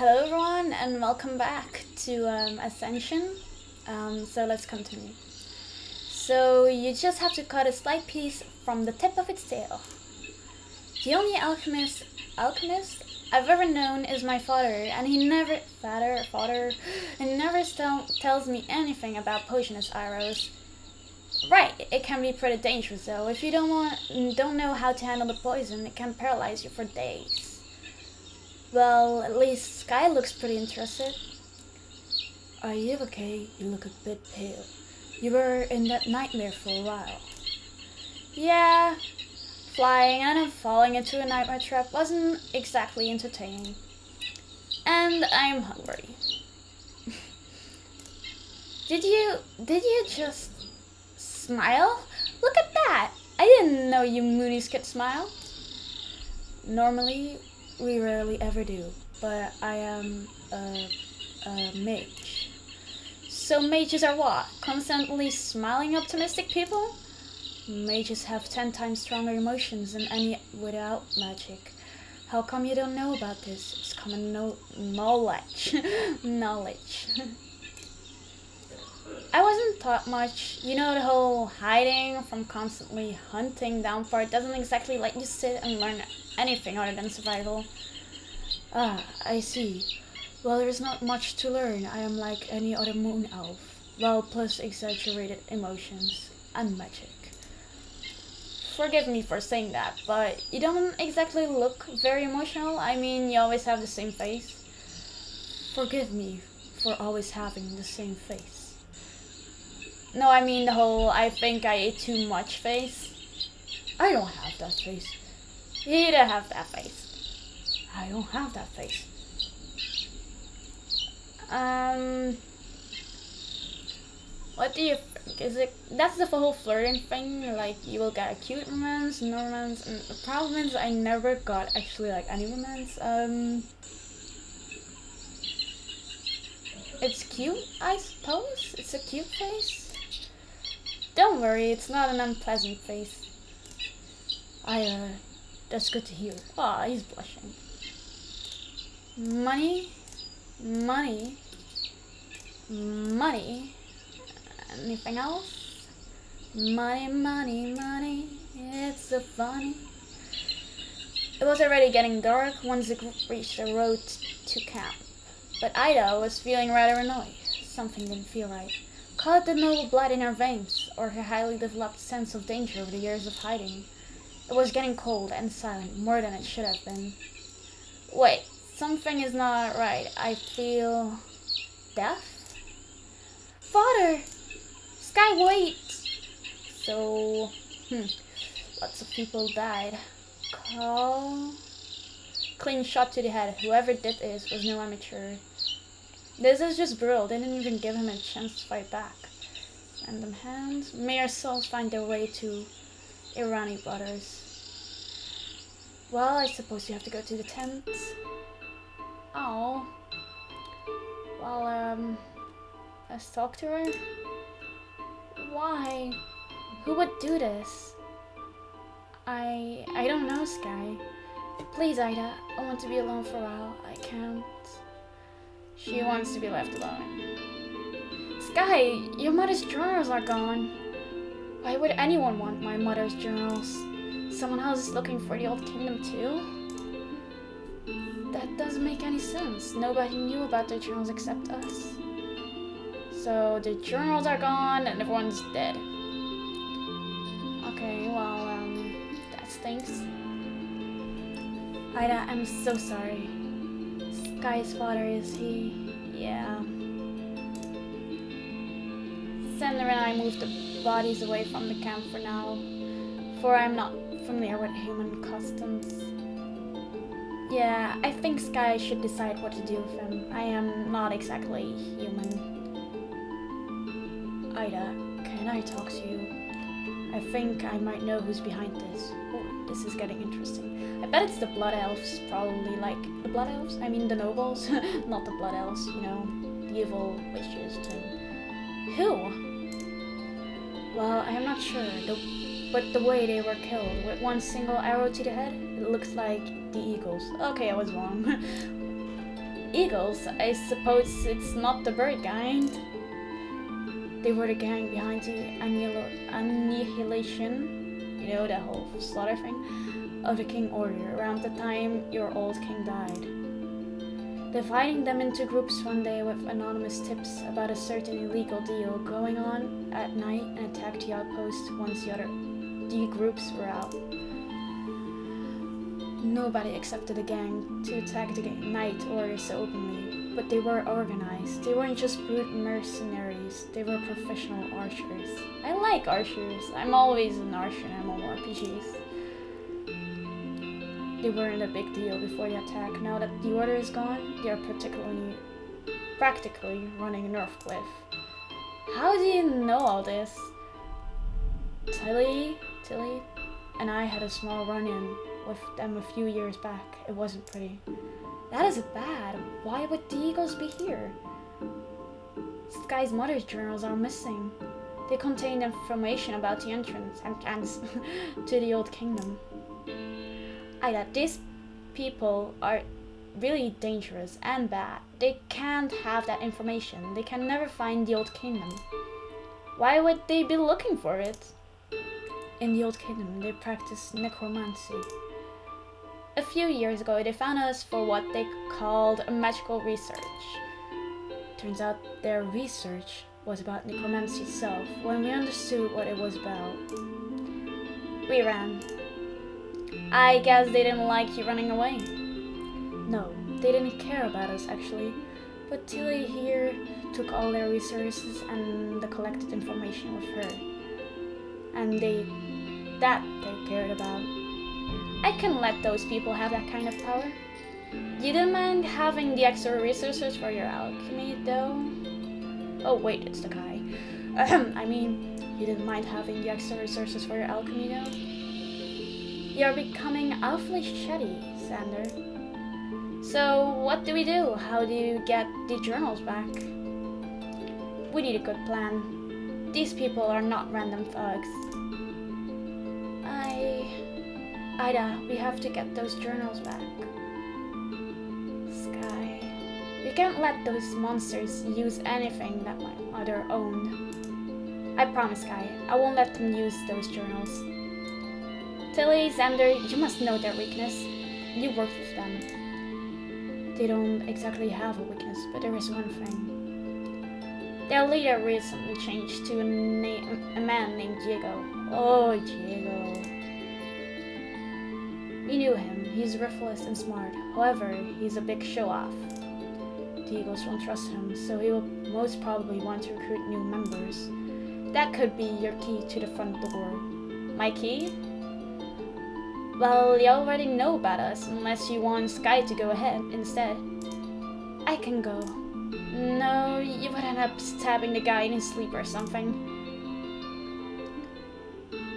Hello everyone and welcome back to Ascension. So let's continue. So you just have to cut a slight piece from the tip of its tail. The only alchemist I've ever known is my father, and he never tells me anything about poisonous arrows. Right, it can be pretty dangerous though. If you don't know how to handle the poison, it can paralyze you for days. Well, at least Sky looks pretty interested. Are you okay? You look a bit pale. You were in that nightmare for a while. Yeah, flying and then falling into a nightmare trap wasn't exactly entertaining. And I'm hungry. Did you just smile? Look at that! I didn't know you Moonies could smile. Normally, we rarely ever do, but I am a mage. So mages are what? Constantly smiling optimistic people? Mages have 10 times stronger emotions than any without magic. How come you don't know about this? It's common knowledge. Knowledge. I wasn't taught much. You know, the whole hiding from constantly hunting down part doesn't exactly let you sit and learn anything other than survival. Ah, I see. Well, there's not much to learn. I am like any other moon elf. Well, plus exaggerated emotions and magic. Forgive me for saying that, but you don't exactly look very emotional. I mean, you always have the same face. Forgive me for always having the same face. No, I mean the whole I think I ate too much face. I don't have that face. You don't have that face. I don't have that face. What do you think? Is it that's the whole flirting thing? Like you will get a cute romance, no romance, and the problem is I never got actually like any romance. It's cute, I suppose. It's a cute face. Don't worry, it's not an unpleasant face. That's good to hear. Aw, he's blushing. Money? Money? Money? Anything else? Money, money, money. It's so funny. It was already getting dark once the group reached the road to camp. But Ida was feeling rather annoyed. Something didn't feel right. Call it the noble blood in her veins, or her highly developed sense of danger over the years of hiding. It was getting cold and silent, more than it should have been. Wait, something is not right. I feel deaf? Father! Sky, wait! So, lots of people died. Clean shot to the head. Whoever did this was no amateur. This is just brutal. They didn't even give him a chance to fight back. Random hands. May our souls find their way to Irani brothers. Well, I suppose you have to go to the tent. Oh. Well, let's talk to her. Why? Who would do this? I don't know, Sky. Please, Ida, I want to be alone for a while. I can't. She wants to be left alone. Sky, your mother's journals are gone. Why would anyone want my mother's journals? Someone else is looking for the old kingdom too? That doesn't make any sense. Nobody knew about the journals except us. So the journals are gone and everyone's dead. Okay, well, that stinks. Ida, I'm so sorry. Sky's father, is he? Yeah. Sandra and I moved the bodies away from the camp for now, for I'm not familiar with human customs. Yeah, I think Sky should decide what to do with him. I am not exactly human. Ida, can I talk to you? I think I might know who's behind this. Oh, this is getting interesting. I bet it's the Blood Elves, probably. Like, the Blood Elves? I mean the nobles, not the Blood Elves, you know, the evil witches too. Who? Well, I am not sure, but the way they were killed, with one single arrow to the head, it looks like the eagles. Okay, I was wrong. Eagles? I suppose it's not the bird kind. They were the gang behind the annihilation, you know, that whole slaughter thing, of the King Order around the time your old king died. Dividing them into groups one day with anonymous tips about a certain illegal deal going on at night and attacked the outpost once the groups were out. Nobody accepted the gang to attack the night orders so openly, but they were organized. They weren't just brute mercenaries, they were professional archers. I like archers. I'm always an archer in MMORPGs. They weren't a big deal before the attack. Now that the order is gone, they are practically running Northcliff. How do you know all this? Tilly and I had a small run-in with them a few years back. It wasn't pretty. That is bad. Why would the Eagles be here? Sky's mother's journals are missing. They contained information about the entrance to the Old Kingdom. Ida, these people are really dangerous and bad. They can't have that information. They can never find the Old Kingdom. Why would they be looking for it? In the Old Kingdom, they practice necromancy. A few years ago, they found us for what they called a magical research. Turns out their research was about necromancy itself. When we understood what it was about, we ran. I guess they didn't like you running away. No, they didn't care about us actually. But Tilly here took all their resources and the collected information with her. And that they cared about. I can let those people have that kind of power. You didn't mind having the extra resources for your alchemy, though? Oh wait, it's the guy. I mean, you didn't mind having the extra resources for your alchemy, though? You're becoming awfully shitty, Xander. So, what do we do? How do you get the journals back? We need a good plan. These people are not random thugs. Ida, we have to get those journals back. Sky, we can't let those monsters use anything that my mother owned. I promise, Sky, I won't let them use those journals. Tilly, Xander, you must know their weakness. You worked with them. They don't exactly have a weakness, but there is one thing. Their leader recently changed to a man named Diego. Oh, Diego. We knew him. He's ruthless and smart. However, he's a big show-off. The Eagles won't trust him, so he will most probably want to recruit new members. That could be your key to the front door. My key? Well, you already know about us, unless you want Sky to go ahead instead. I can go. No, you would end up stabbing the guy in his sleep or something.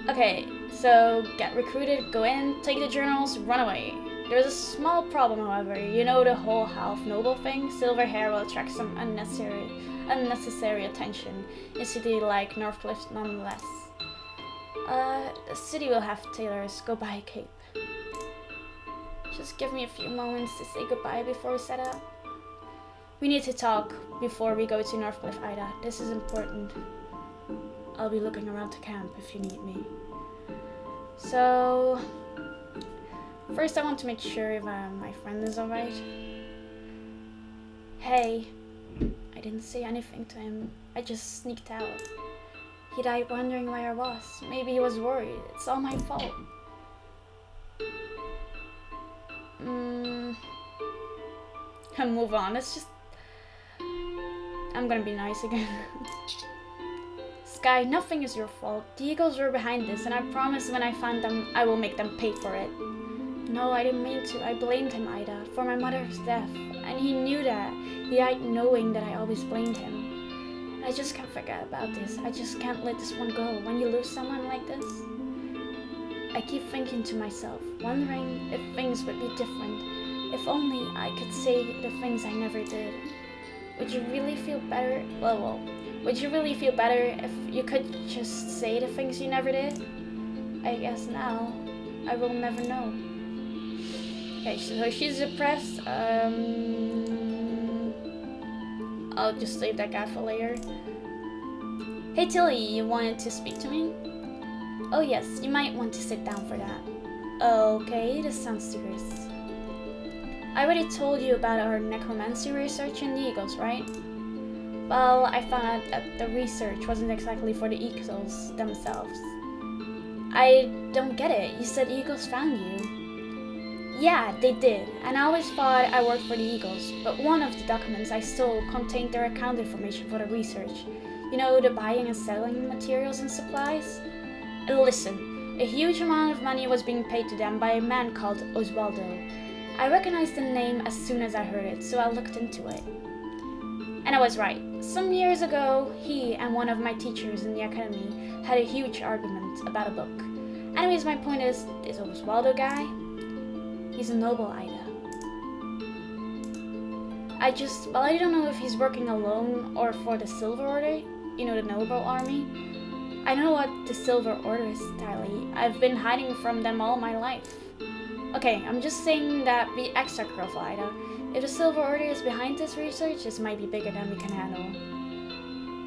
Okay, so get recruited, go in, take the journals, run away. There's a small problem, however. You know the whole half noble thing? Silver hair will attract some unnecessary attention in a city like Northcliff nonetheless. The city will have tailors go buy a cape. Just give me a few moments to say goodbye before we set out. We need to talk before we go to Northcliff, Ida. This is important. I'll be looking around the camp if you need me. So, first I want to make sure if my friend is alright. Hey, I didn't say anything to him. I just sneaked out. He died wondering where I was. Maybe he was worried. It's all my fault. I'll move on. It's just... I'm gonna be nice again. Sky, nothing is your fault. The Eagles were behind this, and I promise when I find them, I will make them pay for it. No, I didn't mean to. I blamed him, Ida, for my mother's death. And he knew that. He died knowing that I always blamed him. I just can't forget about this. I just can't let this one go. When you lose someone like this, I keep thinking to myself, wondering if things would be different. If only I could say the things I never did. Would you really feel better? Well, would you really feel better if you could just say the things you never did? I guess now, I will never know. Okay, so she's depressed. I'll just save that guy for later. Hey Tilly, you wanted to speak to me? Oh yes, you might want to sit down for that. Okay, this sounds serious. I already told you about our necromancy research in the Eagles, right? Well, I found out that the research wasn't exactly for the Eagles themselves. I don't get it. You said Eagles found you. Yeah, they did, and I always thought I worked for the Eagles, but one of the documents I stole contained their account information for the research. You know, the buying and selling materials and supplies? Listen, a huge amount of money was being paid to them by a man called Oswaldo. I recognized the name as soon as I heard it, so I looked into it. And I was right. Some years ago, he and one of my teachers in the academy had a huge argument about a book. Anyways, my point is, this Oswaldo guy, he's a noble, Ida. I don't know if he's working alone or for the Silver Order, you know, the noble army. I know what the Silver Order is, Tylee. I've been hiding from them all my life. Okay, I'm just saying that be extra careful, Ida. If the Silver Order is behind this research, this might be bigger than we can handle.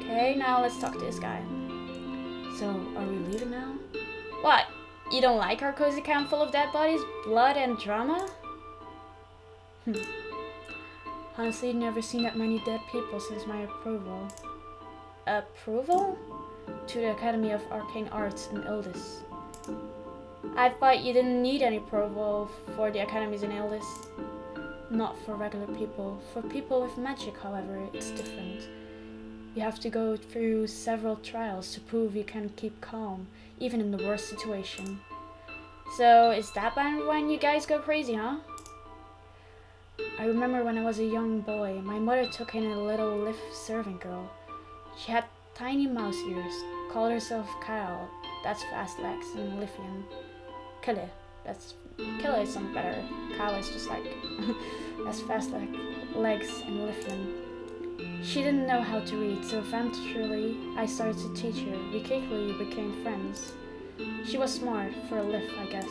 Okay, now let's talk to this guy. So, are we leaving now? What? You don't like our cozy camp full of dead bodies, blood, and drama? Honestly, never seen that many dead people since my approval. Approval? To the Academy of Arcane Arts in Ildis. I thought you didn't need any approval for the academies in Ildis. Not for regular people. For people with magic, however, it's different. You have to go through several trials to prove you can keep calm, even in the worst situation. So, is that when you guys go crazy, huh? I remember when I was a young boy, my mother took in a little lift servant girl. She had tiny mouse ears, called herself Kyle, that's fast legs, and Lithian. Kille, Kille is something better. Kyle is just like, that's fast legs and Lithian. She didn't know how to read, so eventually I started to teach her. We quickly became friends. She was smart, for a lift, I guess.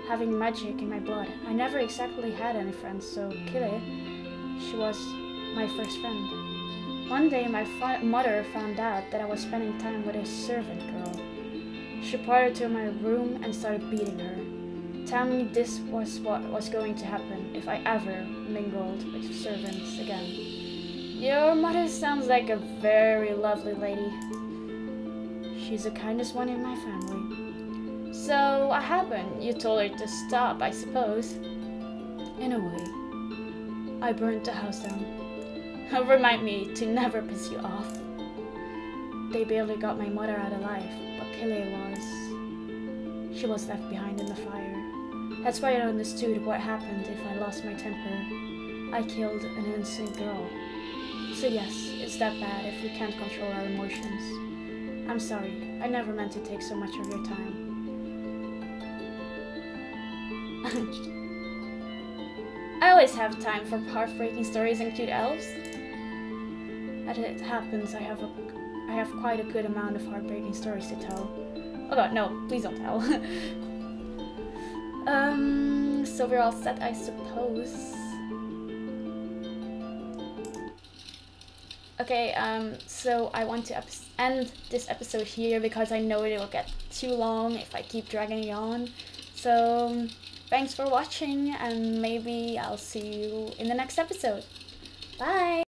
Having magic in my blood, I never exactly had any friends, so Kille, she was my first friend. One day my mother found out that I was spending time with a servant girl. She brought her to my room and started beating her, telling me this was what was going to happen if I ever mingled with servants again. Your mother sounds like a very lovely lady. She's the kindest one in my family. So, what happened? You told her to stop, I suppose. In a way. I burnt the house down. Remind me to never piss you off. They barely got my mother out alive, but Kille was. She was left behind in the fire. That's why I understood what happened if I lost my temper. I killed an innocent girl. So yes, it's that bad if we can't control our emotions. I'm sorry, I never meant to take so much of your time. I always have time for heartbreaking stories and cute elves. As it happens, I have quite a good amount of heartbreaking stories to tell. Oh god, no, please don't tell. So we're all set, I suppose. Okay, so I want to end this episode here because I know it will get too long if I keep dragging it on. So, thanks for watching, and maybe I'll see you in the next episode. Bye!